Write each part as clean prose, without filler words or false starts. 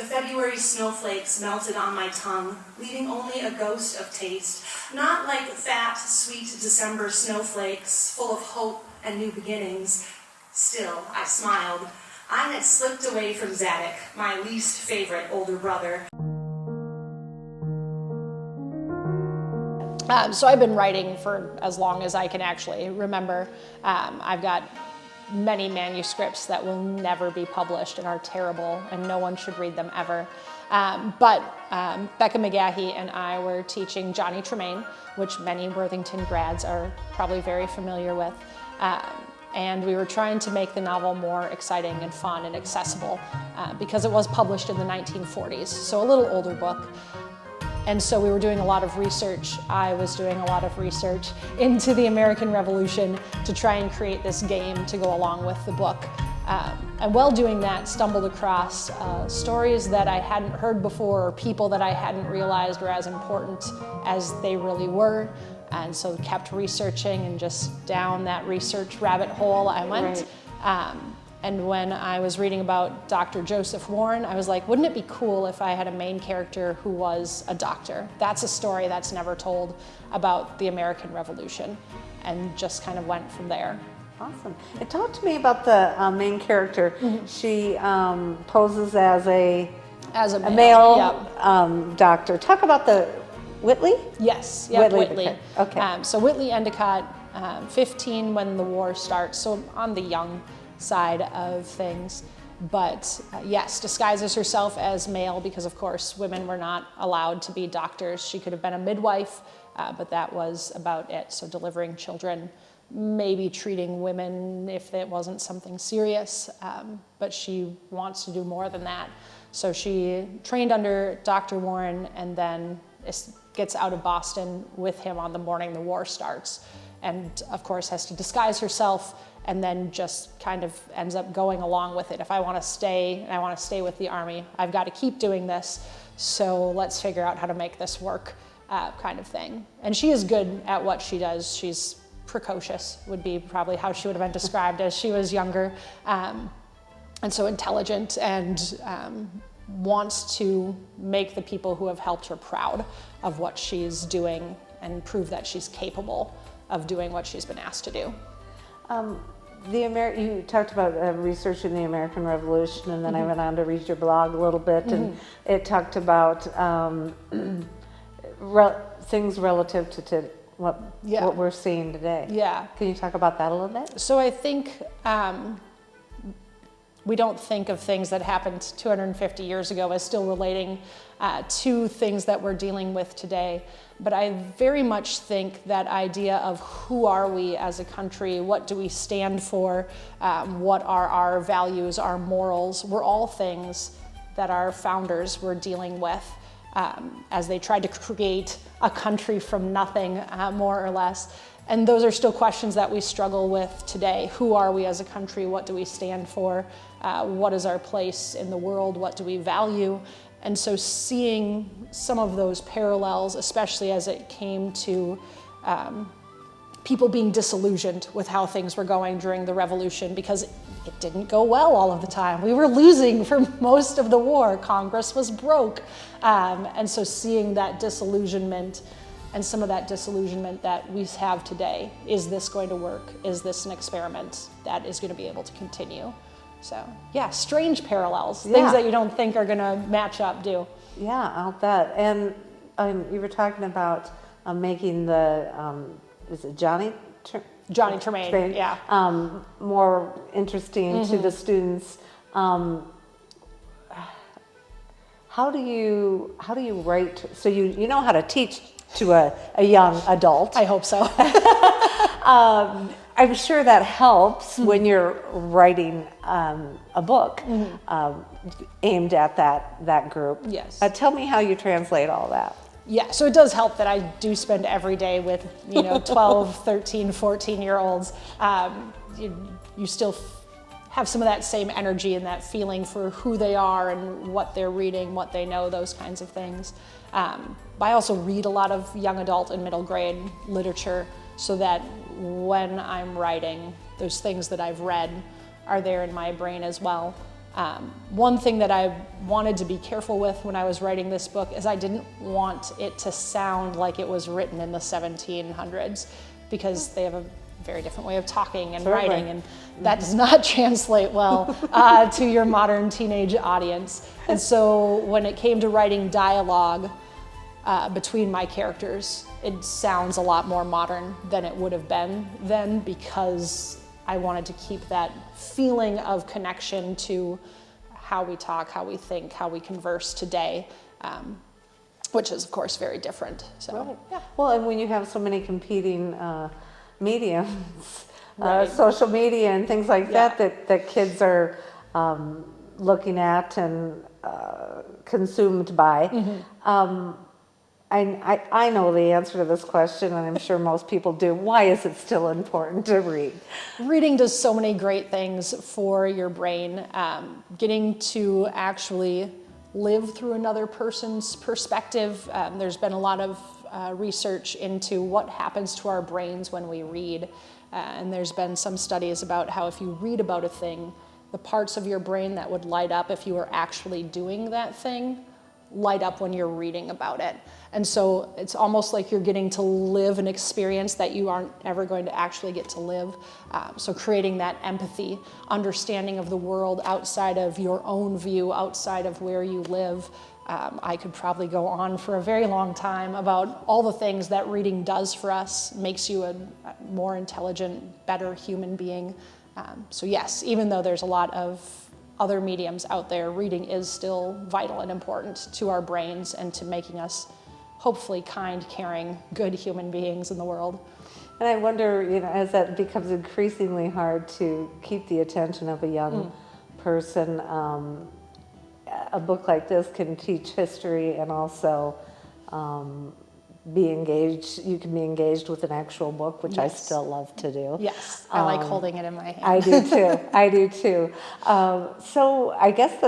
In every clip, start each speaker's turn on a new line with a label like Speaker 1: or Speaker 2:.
Speaker 1: The February snowflakes melted on my tongue, leaving only a ghost of taste. Not like fat, sweet December snowflakes, full of hope and new beginnings. Still, I smiled. I had slipped away from Zadok, my least favorite older brother.
Speaker 2: So I've been writing for as long as I can actually remember. I've got many manuscripts that will never be published and are terrible, and no one should read them ever. But Becca McGahey and I were teaching Johnny Tremaine, which many Worthington grads are probably very familiar with. And we were trying to make the novel more exciting and fun and accessible because it was published in the 1940s, so a little older book. And so we were doing a lot of research. I was doing a lot of research into the American Revolution to try and create this game to go along with the book. And while doing that, stumbled across stories that I hadn't heard before, or people that I hadn't realized were as important as they really were. And so kept researching, and just down that research rabbit hole I went. Right. And when I was reading about Dr. Joseph Warren, I was like, wouldn't it be cool if I had a main character who was a doctor? That's a story that's never told about the American Revolution, and just kind of went from there.
Speaker 3: Awesome. And talk to me about the main character. Mm-hmm. She poses as a male yep. Doctor. Talk about the Whitley?
Speaker 2: Yes, yeah, Whitley.
Speaker 3: Okay.
Speaker 2: So Whitley Endicott, 15 when the war starts, so on the young side of things, but yes, disguises herself as male because of course women were not allowed to be doctors. She could have been a midwife, but that was about it. So delivering children, maybe treating women if it wasn't something serious, but she wants to do more than that. So she trained under Dr. Warren and then gets out of Boston with him on the morning the war starts, and of course has to disguise herself, and then just kind of ends up going along with it. If I want to stay, and I want to stay with the Army, I've got to keep doing this, so let's figure out how to make this work, kind of thing. And she is good at what she does. She's precocious, would be probably how she would have been described as she was younger, and so intelligent, and wants to make the people who have helped her proud of what she's doing and prove that she's capable of doing what she's been asked to do.
Speaker 3: You talked about researching the American Revolution, and then mm-hmm. I went on to read your blog a little bit, mm-hmm. and it talked about things relative to what we're seeing today.
Speaker 2: Yeah.
Speaker 3: Can you talk about that a little bit?
Speaker 2: So I think we don't think of things that happened 250 years ago as still relating to things that we're dealing with today. But I very much think that idea of who are we as a country, what do we stand for, what are our values, our morals, were all things that our founders were dealing with as they tried to create a country from nothing, more or less. And those are still questions that we struggle with today. Who are we as a country? What do we stand for? What is our place in the world? What do we value? And so seeing some of those parallels, especially as it came to people being disillusioned with how things were going during the Revolution, because it didn't go well all of the time. We were losing for most of the war. Congress was broke. And so seeing that disillusionment, and some of that disillusionment that we have today. Is this going to work? Is this an experiment that is going to be able to continue? So yeah, strange parallels, things that you don't think are going to match up do.
Speaker 3: Yeah, I'll bet. And you were talking about making the, is it Johnny
Speaker 2: Tremaine, yeah.
Speaker 3: More interesting mm-hmm. to the students. How do you write? So you know how to teach to a young adult.
Speaker 2: I hope so.
Speaker 3: I'm sure that helps mm-hmm. when you're writing a book mm-hmm. Aimed at that group.
Speaker 2: Yes.
Speaker 3: Tell me how you translate all that.
Speaker 2: Yeah, so it does help that I do spend every day with 12, 13, 14-year-olds. You still have some of that same energy and that feeling for who they are and what they're reading, what they know, those kinds of things. But I also read a lot of young adult and middle grade literature so that when I'm writing, those things that I've read are there in my brain as well. One thing that I wanted to be careful with when I was writing this book is I didn't want it to sound like it was written in the 1700s, because they have a very different way of talking and
Speaker 3: Certainly.
Speaker 2: writing, and that does not translate well to your modern teenage audience. And so when it came to writing dialogue between my characters, it sounds a lot more modern than it would have been then, because I wanted to keep that feeling of connection to how we talk, how we think, how we converse today, which is, of course, very different. So,
Speaker 3: Right.
Speaker 2: yeah.
Speaker 3: Well, and when you have so many competing mediums,
Speaker 2: Right.
Speaker 3: social media and things like
Speaker 2: Yeah.
Speaker 3: that kids are looking at and consumed by. I know the answer to this question, and I'm sure most people do. Why is it still important to read?
Speaker 2: Reading does so many great things for your brain. Getting to actually live through another person's perspective. There's been a lot of research into what happens to our brains when we read. And there's been some studies about how if you read about a thing, the parts of your brain that would light up if you were actually doing that thing light up when you're reading about it. And so it's almost like you're getting to live an experience that you aren't ever going to actually get to live. So creating that empathy, understanding of the world outside of your own view, outside of where you live. I could probably go on for a very long time about all the things that reading does for us, makes you a more intelligent, better human being. So yes, even though there's a lot of other mediums out there, reading is still vital and important to our brains and to making us hopefully kind, caring, good human beings in the world.
Speaker 3: And I wonder, as that becomes increasingly hard to keep the attention of a young person, a book like this can teach history and also be engaged. You can be engaged with an actual book, which I
Speaker 2: Yes.
Speaker 3: still love to do.
Speaker 2: Yes, I like holding it in my hand.
Speaker 3: I do too. I do too. So I guess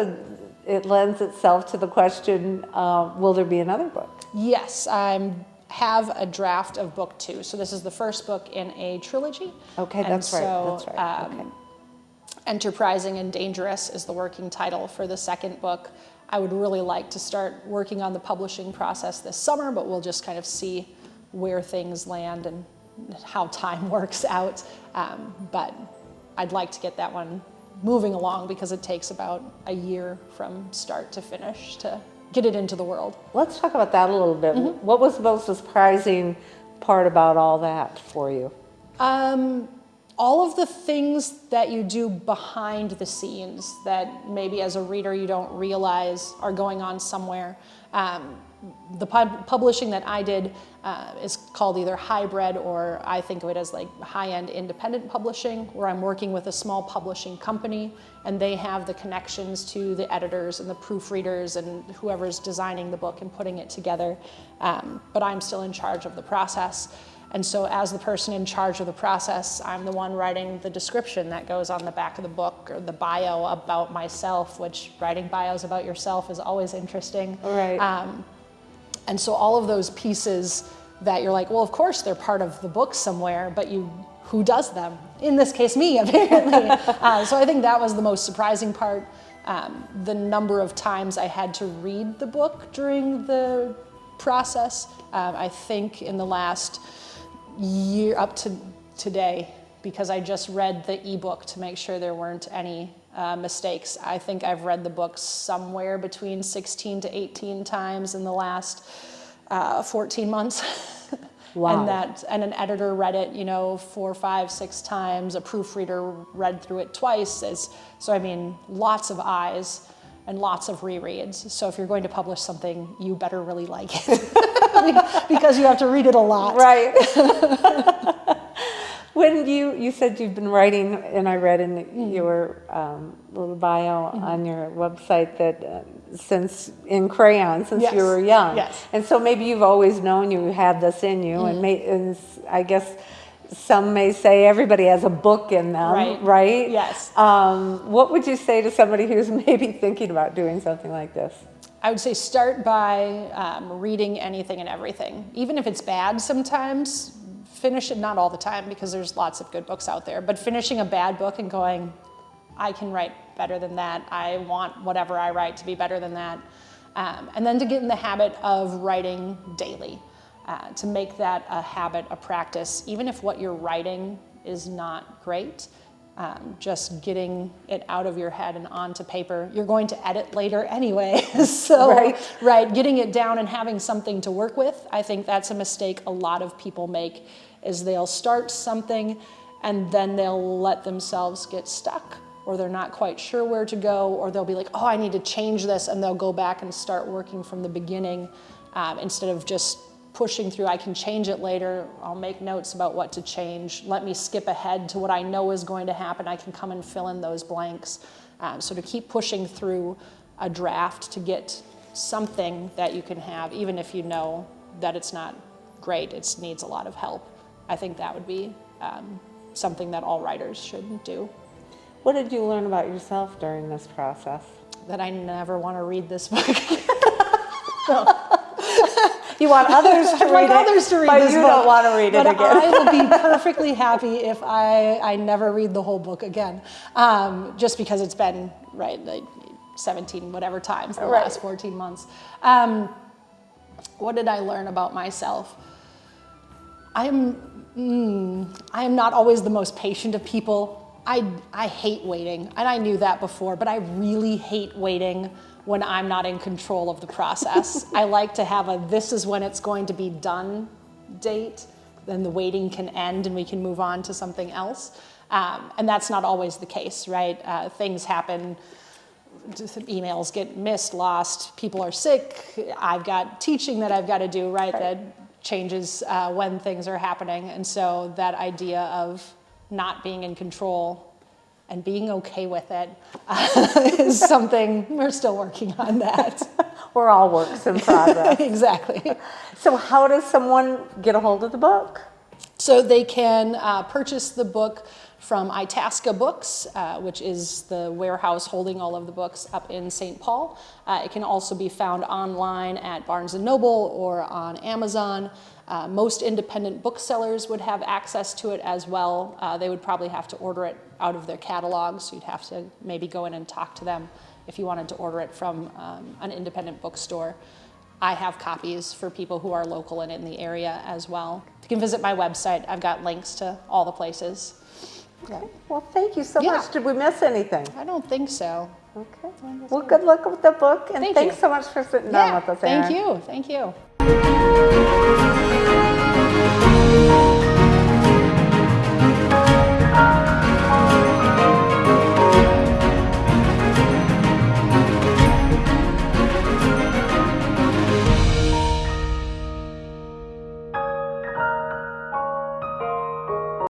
Speaker 3: it lends itself to the question: will there be another book?
Speaker 2: Yes, I have a draft of book 2. So this is the first book in a trilogy.
Speaker 3: Okay,
Speaker 2: And
Speaker 3: that's right.
Speaker 2: so,
Speaker 3: That's right. Okay.
Speaker 2: Enterprising and Dangerous is the working title for the second book. I would really like to start working on the publishing process this summer, but we'll just kind of see where things land and how time works out. But I'd like to get that one moving along because it takes about a year from start to finish to get it into the world.
Speaker 3: Let's talk about that a little bit. What was the most surprising part about all that for you?
Speaker 2: All of the things that you do behind the scenes that maybe as a reader you don't realize are going on somewhere. The publishing that I did is called either hybrid, or I think of it as like high-end independent publishing, where I'm working with a small publishing company and they have the connections to the editors and the proofreaders and whoever's designing the book and putting it together. But I'm still in charge of the process. And so as the person in charge of the process, I'm the one writing the description that goes on the back of the book, or the bio about myself, which writing bios about yourself is always interesting.
Speaker 3: Right.
Speaker 2: And so all of those pieces that you're like, well, of course they're part of the book somewhere, but who does them? In this case, me, apparently. So I think that was the most surprising part. The number of times I had to read the book during the process. I think in the last year up to today, because I just read the ebook to make sure there weren't any mistakes. I think I've read the book somewhere between 16 to 18 times in the last 14 months.
Speaker 3: Wow.
Speaker 2: And an editor read it, 4, 5, 6 times. A proofreader read through it twice. So I mean, lots of eyes and lots of rereads. So if you're going to publish something, you better really like it because you have to read it a lot.
Speaker 3: Right. When you said you've been writing, and I read in your little bio on your website that since in crayon, since
Speaker 2: Yes.
Speaker 3: you were young.
Speaker 2: Yes.
Speaker 3: And so maybe you've always known you had this in you, and I guess some may say everybody has a book in them, right?
Speaker 2: Yes.
Speaker 3: What would you say to somebody who's maybe thinking about doing something like this?
Speaker 2: I would say start by reading anything and everything. Even if it's bad sometimes, finish it, not all the time because there's lots of good books out there, but finishing a bad book and going, I can write better than that. I want whatever I write to be better than that. And then to get in the habit of writing daily, to make that a habit, a practice, even if what you're writing is not great. Just getting it out of your head and onto paper. You're going to edit later anyway. So, right, getting it down and having something to work with. I think that's a mistake a lot of people make, is they'll start something and then they'll let themselves get stuck, or they're not quite sure where to go, or they'll be like, oh, I need to change this, and they'll go back and start working from the beginning instead of just pushing through. I can change it later. I'll make notes about what to change. Let me skip ahead to what I know is going to happen. I can come and fill in those blanks. So to keep pushing through a draft to get something that you can have, even if you know that it's not great, it needs a lot of help. I think that would be something that all writers should do.
Speaker 3: What did you learn about yourself during this process?
Speaker 2: That I never want to read this book.
Speaker 3: You want others to read it, but you don't want to read it again.
Speaker 2: I will be perfectly happy if I never read the whole book again, just because it's been, like 17 whatever times in the last 14 months. What did I learn about myself? I am not always the most patient of people. I hate waiting, and I knew that before, but I really hate waiting when I'm not in control of the process. I like to have a this is when it's going to be done date, then the waiting can end and we can move on to something else. And that's not always the case, right? Things happen, emails get missed, lost, people are sick, I've got teaching that I've got to do, right? That changes when things are happening. And so that idea of not being in control and being okay with it is something we're still working on that.
Speaker 3: We're all works in progress.
Speaker 2: Exactly.
Speaker 3: So how does someone get a hold of the book?
Speaker 2: So they can purchase the book from Itasca Books, which is the warehouse holding all of the books up in St. Paul. It can also be found online at Barnes & Noble or on Amazon. Most independent booksellers would have access to it as well. They would probably have to order it out of their catalog, so you'd have to maybe go in and talk to them if you wanted to order it from an independent bookstore. I have copies for people who are local and in the area as well. You can visit my website. I've got links to all the places.
Speaker 3: Okay. Well, thank you so much. Did we miss anything?
Speaker 2: I don't think so.
Speaker 3: Okay. Well, good luck with the book, and thanks so much for sitting down with us, Erin.
Speaker 2: Thank you.